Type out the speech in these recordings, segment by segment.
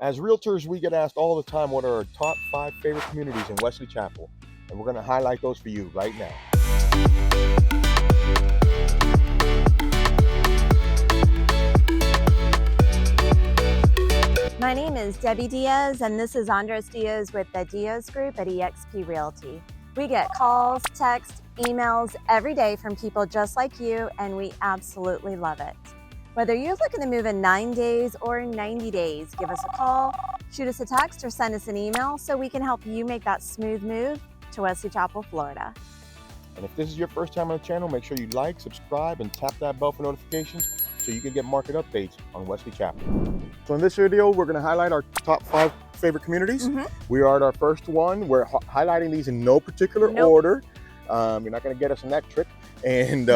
As realtors, we get asked all the time what are our top 5 favorite communities in Wesley Chapel, and we're going to highlight those for you right now. My name is Debbie Diaz, and this is Andres Diaz with the Diaz Group at eXp Realty. We get calls, texts, emails every day from people just like you, and we absolutely love it. Whether you're looking to move in 9 days or 90 days, give us a call, shoot us a text, or send us an email so we can help you make that smooth move to Wesley Chapel, Florida. And if this is your first time on the channel, make sure you like, subscribe, and tap that bell for notifications so you can get market updates on Wesley Chapel. So in this video, we're going to highlight our top 5 favorite communities. We are at our first one. We're highlighting these in no particular order. You're not going to get us in that trick. And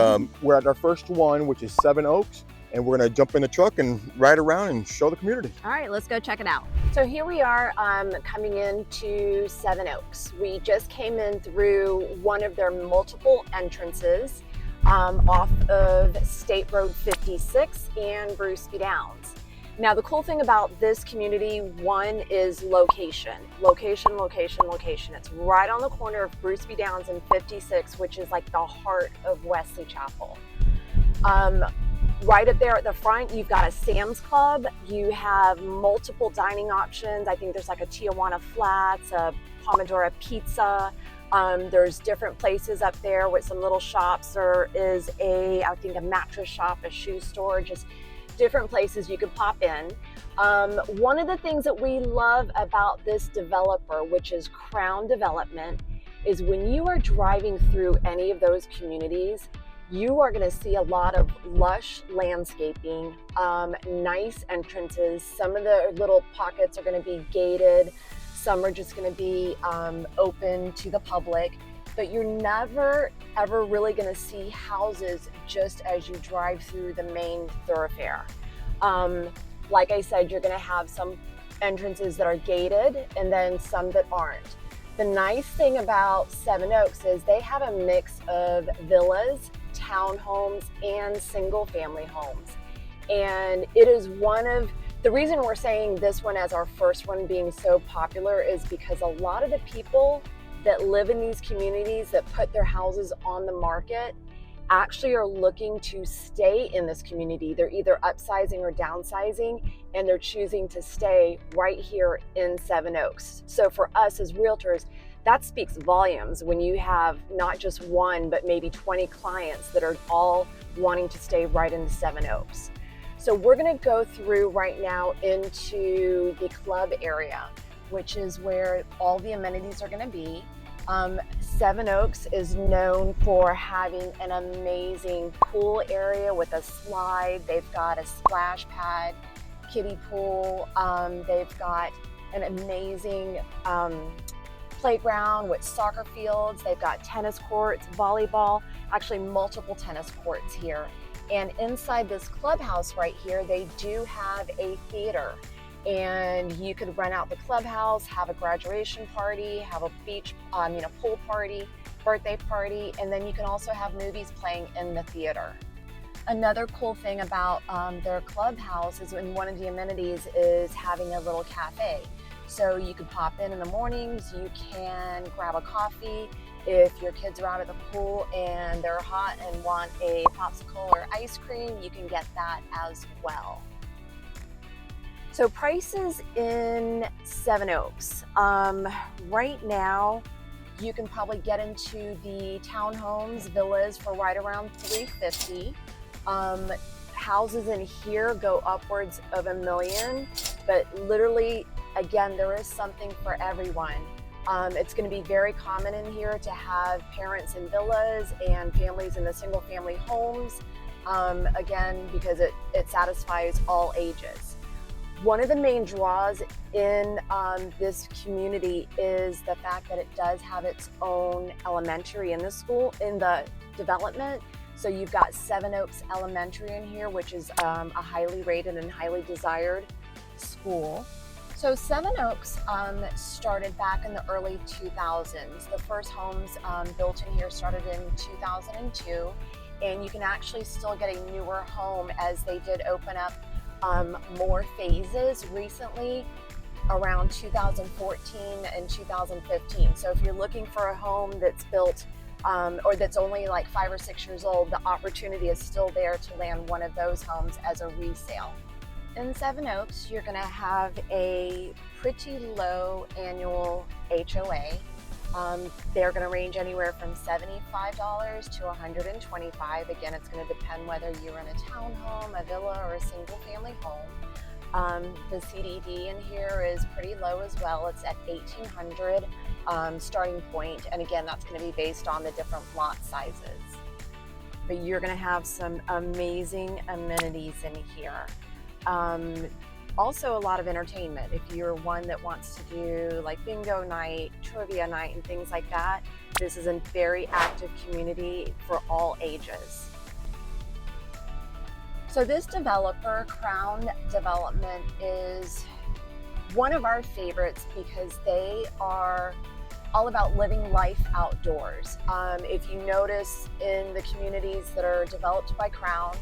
we're at our first one, which is Seven Oaks. And we're going to jump in the truck and ride around and show the community. All right, let's go check it out. So here we are coming into Seven Oaks. We just came in through one of their multiple entrances off of State Road 56 and Brewski Downs. Now, the cool thing about this community, one, is location. Location, location, location. It's right on the corner of Brewski Downs and 56, which is like the heart of Wesley Chapel. Right up there at the front, you've got a Sam's Club. You have multiple dining options. I think there's like a Tijuana Flats, a Pomodoro Pizza. There's different places up there with some little shops. There is I think a mattress shop, a shoe store, just different places you could pop in. One of the things that we love about this developer, which is Crown Development, is when you are driving through any of those communities, you are going to see a lot of lush landscaping, nice entrances. Some of the little pockets are going to be gated. Some are just going to be open to the public. But you're never, ever really going to see houses just as you drive through the main thoroughfare. Like I said, you're going to have some entrances that are gated and then some that aren't. The nice thing about Seven Oaks is they have a mix of villas, townhomes, and single family homes. And it is one of the reason we're saying this one as our first one being so popular is because a lot of the people that live in these communities that put their houses on the market actually are looking to stay in this community. They're either upsizing or downsizing, and they're choosing to stay right here in Seven Oaks. So for us as realtors, that speaks volumes when you have not just one, but maybe 20 clients that are all wanting to stay right in Seven Oaks. So we're going to go through right now into the club area, which is where all the amenities are going to be. Seven Oaks is known for having an amazing pool area with a slide. They've got a splash pad, kiddie pool. They've got an amazing playground with soccer fields. They've got tennis courts, volleyball, actually multiple tennis courts here. And inside this clubhouse right here, they do have a theater. And you could rent out the clubhouse, have a graduation party, have a pool party, birthday party, and then you can also have movies playing in the theater. Another cool thing about their clubhouse is one of the amenities is having a little cafe. So you could pop in the mornings, you can grab a coffee. If your kids are out at the pool and they're hot and want a popsicle or ice cream, you can get that as well. So prices in Seven Oaks. Right now, you can probably get into the townhomes, villas for right around $350. Houses in here go upwards of $1 million, but literally, again, there is something for everyone. It's going to be very common in here to have parents in villas and families in the single family homes, again, because it satisfies all ages. One of the main draws in this community is the fact that it does have its own elementary in the development. So you've got Seven Oaks Elementary in here, which is a highly rated and highly desired school. So Seven Oaks started back in the early 2000s. The first homes built in here started in 2002, and you can actually still get a newer home as they did open up more phases recently. around 2014 and 2015. So if you're looking for a home that's built or that's only like 5 or 6 years old, the opportunity is still there to land one of those homes as a resale. In Seven Oaks, you're going to have a pretty low annual HOA. They're going to range anywhere from $75 to $125. Again, it's going to depend whether you're in a townhome, a villa, or a single family home. The CDD in here is pretty low as well. It's at $1,800 starting point. And again, that's going to be based on the different lot sizes. But you're going to have some amazing amenities in here. Also a lot of entertainment. If you're one that wants to do like bingo night, trivia night, and things like that, this is a very active community for all ages. So this developer, Crown Development, is one of our favorites because they are all about living life outdoors. If you notice in the communities that are developed by Crown,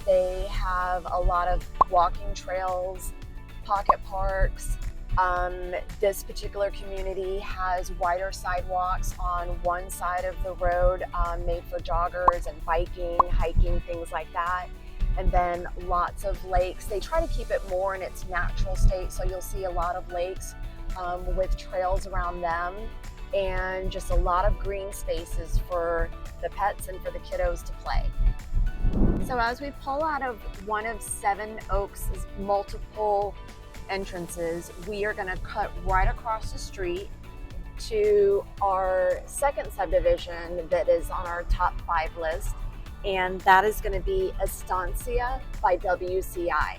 they have a lot of walking trails, pocket parks. This particular community has wider sidewalks on one side of the road made for joggers and biking, hiking, things like that. And then lots of lakes. They try to keep it more in its natural state, so you'll see a lot of lakes with trails around them and just a lot of green spaces for the pets and for the kiddos to play. So as we pull out of one of Seven Oaks' multiple entrances, we are going to cut right across the street to our second subdivision that is on our top 5 list, and that is going to be Estancia by WCI.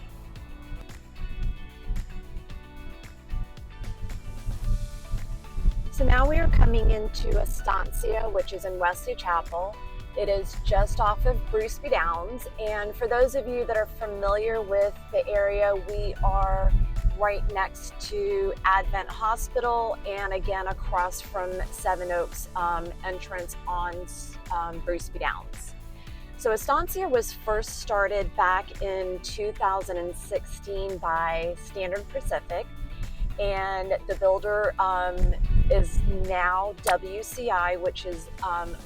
So now we are coming into Estancia, which is in Wesley Chapel. It is just off of Bruceby Downs, and for those of you that are familiar with the area, we are right next to Advent Hospital and again across from Seven Oaks entrance on Bruceby Downs. So Estancia was first started back in 2016 by Standard Pacific, and the builder is now WCI, which is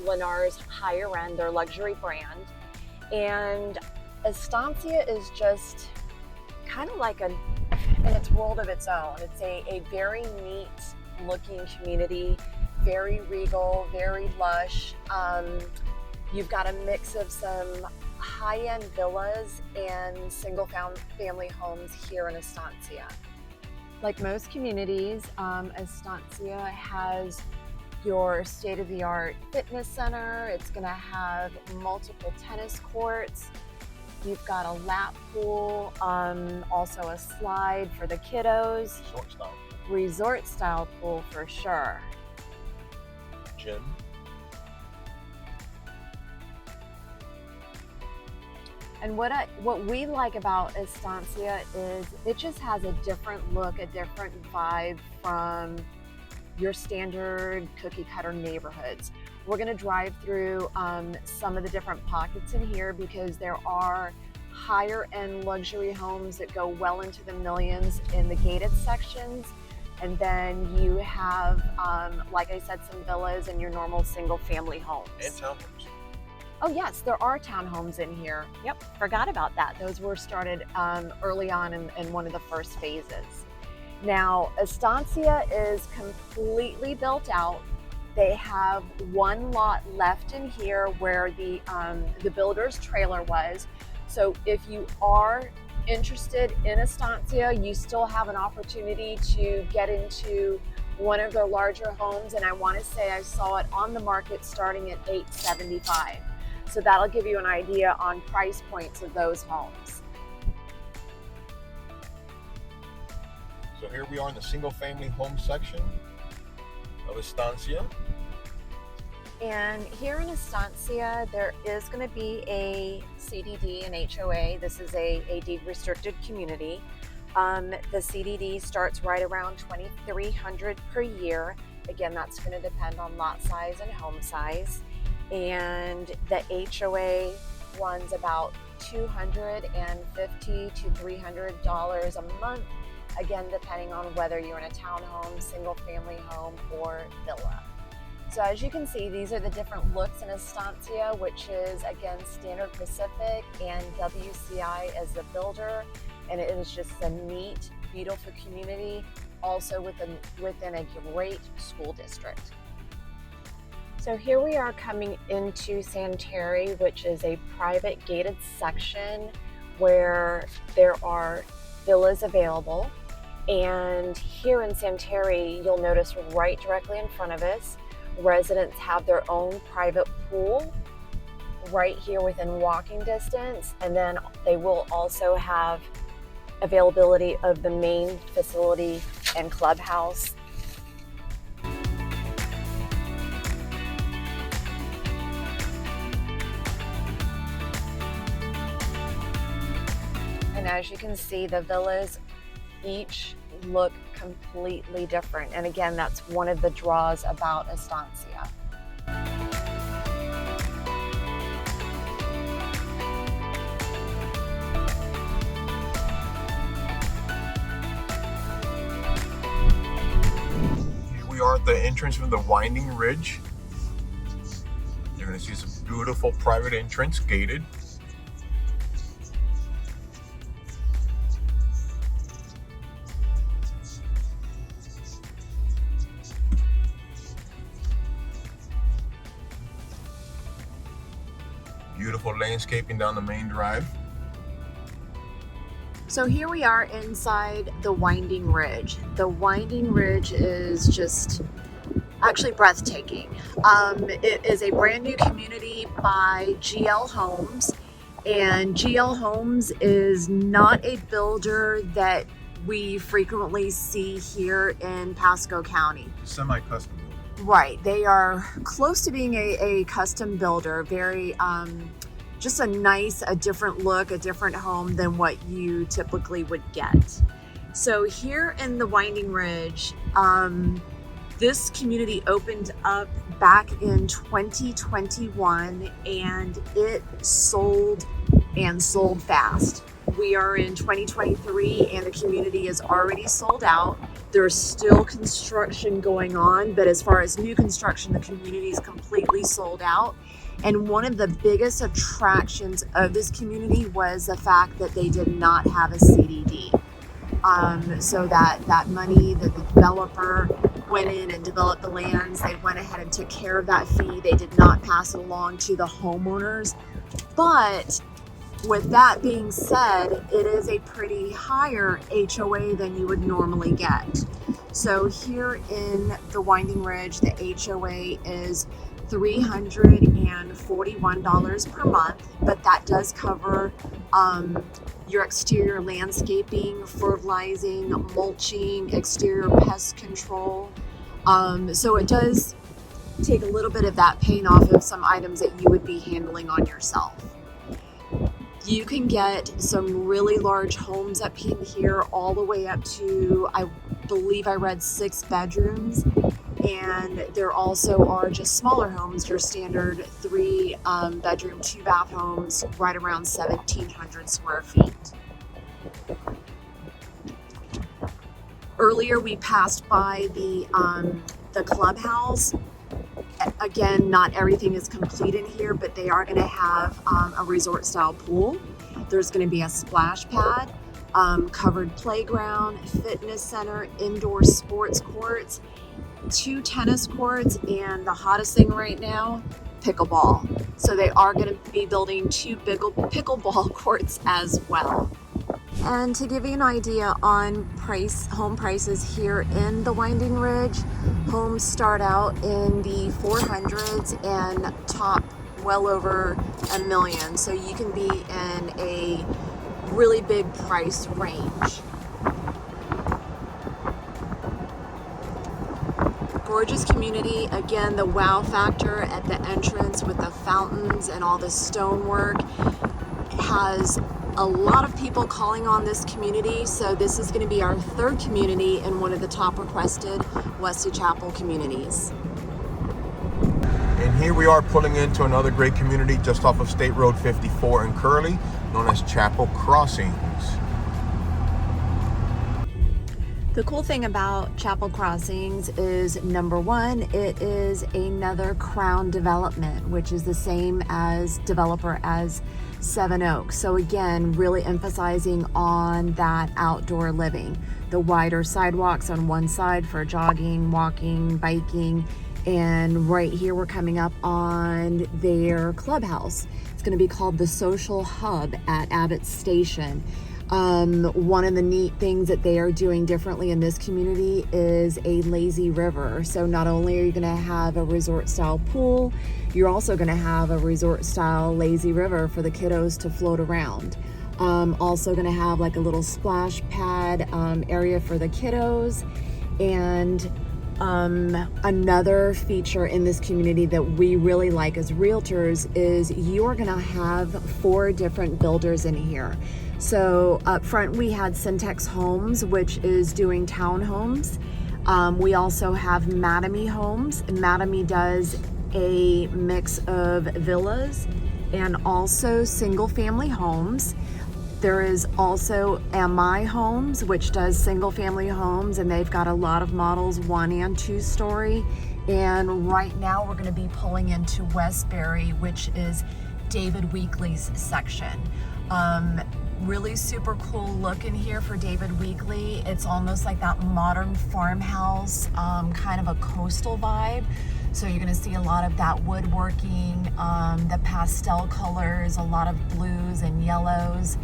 Lennar's higher end, their luxury brand. And Estancia is just kind of like in its world of its own. It's a very neat looking community, very regal, very lush. You've got a mix of some high-end villas and single family homes here in Estancia. Like most communities, Estancia has your state-of-the-art fitness center. It's going to have multiple tennis courts. You've got a lap pool, also a slide for the kiddos. Resort style pool for sure. Gym. And what we like about Estancia is it just has a different look, a different vibe from your standard cookie cutter neighborhoods. We're going to drive through some of the different pockets in here because there are higher end luxury homes that go well into the millions in the gated sections. And then you have, like I said, some villas and your normal single family homes. And townhomes. Oh yes, there are townhomes in here. Yep, forgot about that. Those were started early on in one of the first phases. Now, Estancia is completely built out. They have one lot left in here where the builder's trailer was. So if you are interested in Estancia, you still have an opportunity to get into one of their larger homes. And I want to say I saw it on the market starting at $875. So that'll give you an idea on price points of those homes. So here we are in the single family home section of Estancia. And here in Estancia, there is going to be a CDD and HOA. This is a deed restricted community. The CDD starts right around $2,300 per year. Again, that's going to depend on lot size and home size. And the HOA runs about $250 to $300 a month. again, depending on whether you're in a townhome, single family home, or villa. So as you can see, these are the different looks in Estancia, which is again Standard Pacific and WCI as the builder. And it is just a neat, beautiful community, also within a great school district. So here we are coming into Santeri, which is a private gated section where there are villas available. And here in Santeri, you'll notice right directly in front of us, residents have their own private pool right here within walking distance. And then they will also have availability of the main facility and clubhouse. And as you can see, the villas each look completely different. And again, that's one of the draws about Estancia. Here we are at the entrance from the Winding Ridge. You're going to see some beautiful private entrance, gated. Beautiful landscaping down the main drive. So here we are inside the Winding Ridge. The Winding Ridge is just actually breathtaking. It is a brand new community by GL Homes, and GL Homes is not a builder that we frequently see here in Pasco County. Semi-custom builder. Right, they are close to being a custom builder, very just a nice, a different look, a different home than what you typically would get. So here in the Winding Ridge, this community opened up back in 2021 and it sold and sold fast. We are in 2023 and the community is already sold out. There's still construction going on, but as far as new construction, the community is completely sold out. And one of the biggest attractions of this community was the fact that they did not have a CDD. So that money, the developer went in and developed the lands. They went ahead and took care of that fee. They did not pass it along to the homeowners. But with that being said, it is a pretty higher HOA than you would normally get. So here in the Winding Ridge, the HOA is $341 per month, but that does cover your exterior landscaping, fertilizing, mulching, exterior pest control. So it does take a little bit of that pain off of some items that you would be handling on yourself. You can get some really large homes up in here, all the way up to, I believe I read 6 bedrooms. And there also are just smaller homes, your standard 3 bedroom, 2 bath homes, right around 1,700 square feet. Earlier we passed by the clubhouse. Again, not everything is complete in here, but they are going to have a resort style pool. There's going to be a splash pad, covered playground, fitness center, indoor sports courts, 2 tennis courts, and the hottest thing right now, pickleball. So they are going to be building 2 pickleball courts as well. And to give you an idea on home prices here in the Winding Ridge, homes start out in the 400s and top well over $1 million. So you can be in a really big price range. Gorgeous community. Again, the wow factor at the entrance with the fountains and all the stonework has a lot of people calling on this community. So this is going to be our 3rd community in one of the top requested Wesley Chapel communities. And here we are pulling into another great community just off of State Road 54 in Curly, known as Chapel Crossings. The cool thing about Chapel Crossings is, number one, it is another Crown development, which is the same as developer as Seven Oaks. So again, really emphasizing on that outdoor living. The wider sidewalks on one side for jogging, walking, biking, and right here we're coming up on their clubhouse. It's going to be called the Social Hub at Abbott Station. One of the neat things that they are doing differently in this community is a lazy river. So not only are you going to have a resort style pool, you're also going to have a resort style lazy river for the kiddos to float around. Also going to have like a little splash pad area for the kiddos. And another feature in this community that we really like as realtors is you are going to have 4 different builders in here. So up front we had Syntex Homes, which is doing townhomes. We also have Mattamy Homes. Mattamy does a mix of villas and also single family homes. There is also MI Homes, which does single family homes, and they've got a lot of models 1 and 2 story. And right now we're going to be pulling into Westbury, which is David Weekley's section. Really super cool look in here for David Weekley. It's almost like that modern farmhouse, kind of a coastal vibe. So you're going to see a lot of that woodworking, the pastel colors, a lot of blues and yellows.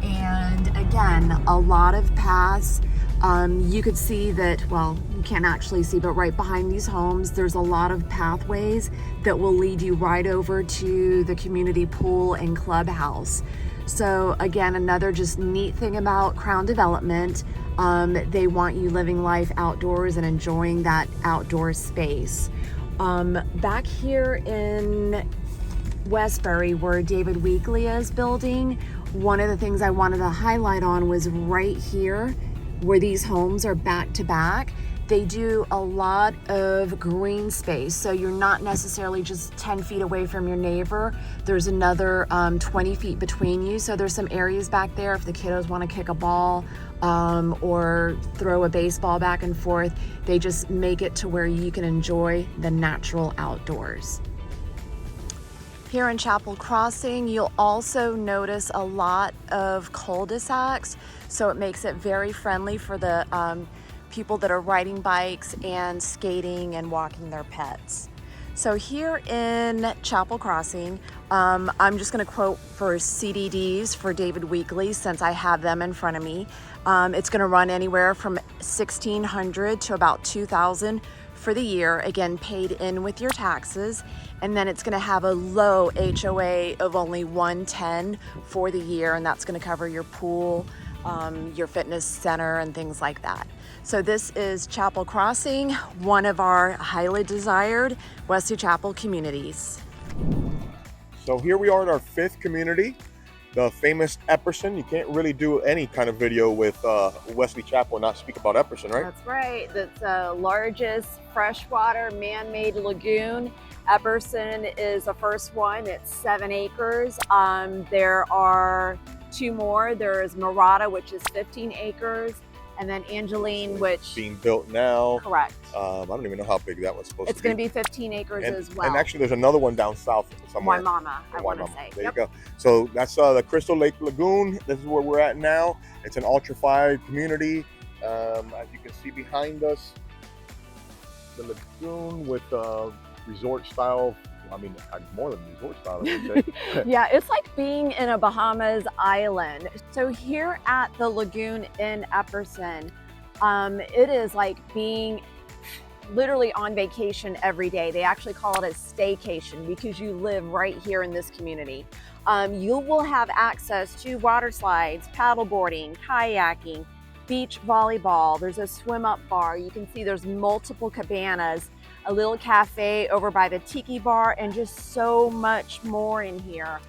And again, a lot of paths. You could see that, well, you can't actually see, but right behind these homes, there's a lot of pathways that will lead you right over to the community pool and clubhouse. So again, another just neat thing about Crown Development, they want you living life outdoors and enjoying that outdoor space. Back here in Westbury, where David Weekley is building, one of the things I wanted to highlight on was right here where these homes are back to back. They do a lot of green space, so you're not necessarily just 10 feet away from your neighbor. There's another 20 feet between you, so there's some areas back there if the kiddos want to kick a ball or throw a baseball back and forth. They just make it to where you can enjoy the natural outdoors. Here in Chapel Crossing, you'll also notice a lot of cul-de-sacs, so it makes it very friendly for the people that are riding bikes and skating and walking their pets. So here in Chapel Crossing, I'm just going to quote for CDDs for David Weekley since I have them in front of me. It's going to run anywhere from $1,600 to about $2,000 for the year, again paid in with your taxes, and then it's going to have a low HOA of only $110 for the year, and that's going to cover your pool, your fitness center, and things like that. So this is Chapel Crossing, one of our highly desired Wesley Chapel communities. So here we are in our 5th community, the famous Epperson. You can't really do any kind of video with Wesley Chapel and not speak about Epperson, right? That's right. That's the largest freshwater man-made lagoon. Epperson is the first one. It's 7 acres. There are 2 more. There's Murata, which is 15 acres. And then Angeline, which being built now. Correct. I don't even know how big that was supposed to be. It's going to be 15 acres as well. And actually, there's another one down south somewhere. Waimama, I want to say. There you go. So that's the Crystal Lake Lagoon. This is where we're at now. It's an ultra-five community. As you can see behind us, the lagoon with resort style. I mean, more than resort style, I would say. Yeah, it's like being in a Bahamas island. So here at the lagoon in Epperson, it is like being literally on vacation every day. They actually call it a staycation because you live right here in this community. You will have access to water slides, paddleboarding, kayaking, beach volleyball. There's a swim up bar. You can see there's multiple cabanas, a little cafe over by the tiki bar, and just so much more in here.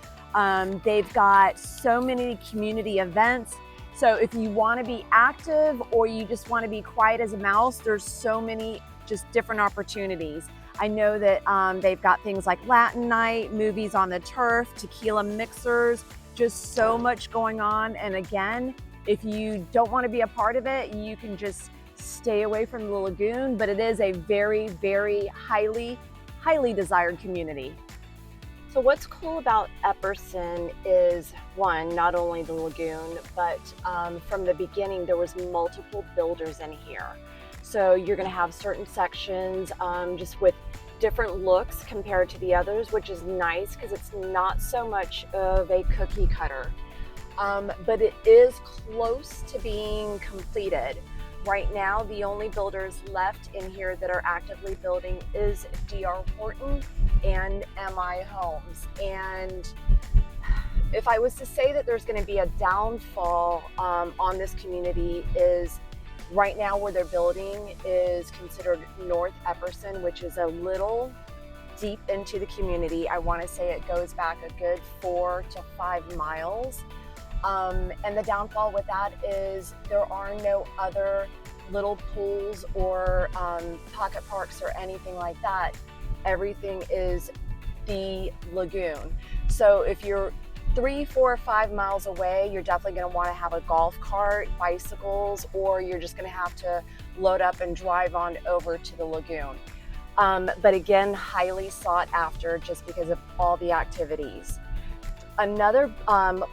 They've got so many community events. So if you want to be active or you just want to be quiet as a mouse, there's so many just different opportunities. I know that they've got things like Latin night, movies on the turf, tequila mixers, just so much going on. And again, if you don't want to be a part of it, you can just stay away from the lagoon, but it is a very, very highly desired community. So what's cool about Epperson is, one, not only the lagoon, but from the beginning there was multiple builders in here. So you're going to have certain sections just with different looks compared to the others, which is nice because it's not so much of a cookie cutter. But it is close to being completed. Right now, the only builders left in here that are actively building is D.R. Horton and MI Homes. And if I was to say that there's going to be a downfall on this community, is right now where they're building is considered North Epperson, which is a little deep into the community. I want to say it goes back a good 4 to 5 miles. And the downfall with that is there are no other little pools or pocket parks or anything like that. Everything is the lagoon. So if you're 3, 4, 5 miles away, you're definitely going to want to have a golf cart, bicycles, or you're just going to have to load up and drive on over to the lagoon. But again, highly sought after just because of all the activities. Another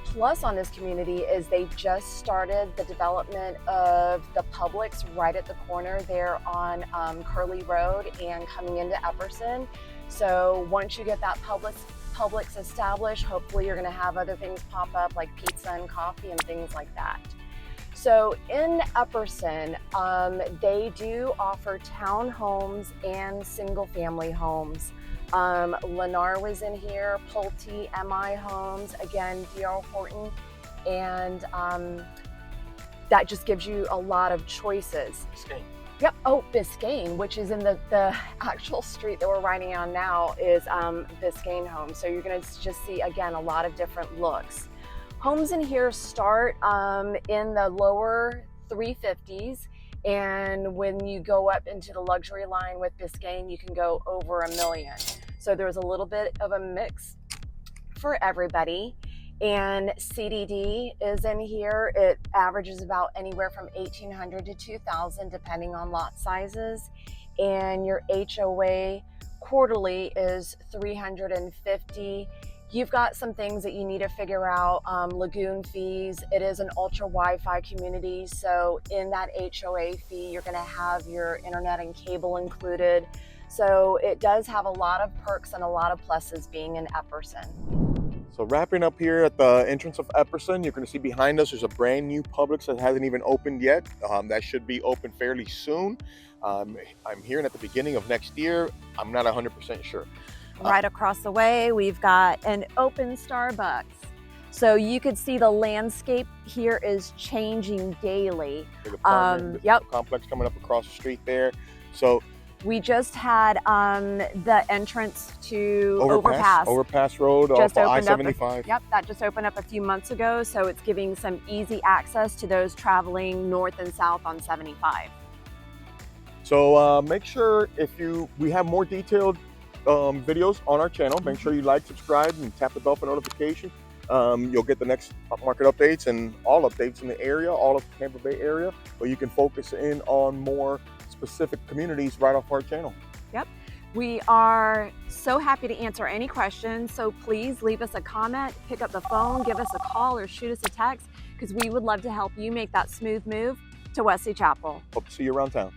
plus on this community is they just started the development of the Publix right at the corner there on Curly Road and coming into Epperson. So once you get that Publix established, hopefully you're going to have other things pop up like pizza and coffee and things like that. So in Epperson, they do offer townhomes and single family homes. Lennar was in here, Pulte, MI Homes, again, D.R. Horton, and that just gives you a lot of choices. Biscayne. Yep. Oh, Biscayne, which is in the actual street that we're riding on now, is Biscayne Homes. So you're going to just see, again, a lot of different looks. Homes in here start in the lower 350s. And when you go up into the luxury line with Biscayne, you can go over $1 million. So there's a little bit of a mix for everybody. And CDD is in here. It averages about anywhere from $1,800 to $2,000 depending on lot sizes. And your HOA quarterly is $350. You've got some things that you need to figure out. Lagoon fees. It is an ultra Wi-Fi community, so in that HOA fee, you're going to have your internet and cable included. So it does have a lot of perks and a lot of pluses being in Epperson. So wrapping up here at the entrance of Epperson, you're going to see behind us there's a brand new Publix that hasn't even opened yet. That should be open fairly soon. I'm hearing at the beginning of next year. I'm not 100% sure. Right across the way, we've got an open Starbucks. So you could see the landscape here is changing daily. Yep. Complex coming up across the street there. So we just had the entrance to Overpass Road off I-75. Yep, that just opened up a few months ago. So it's giving some easy access to those traveling north and south on 75. So make sure we have more detailed videos on our channel. Make sure you like, subscribe, and tap the bell for notification. You'll get the next market updates and all updates in the area, all of the Tampa Bay area, but you can focus in on more specific communities right off our channel. Yep. We are so happy to answer any questions, so please leave us a comment, pick up the phone, give us a call, or shoot us a text, because we would love to help you make that smooth move to Wesley Chapel. Hope to see you around town.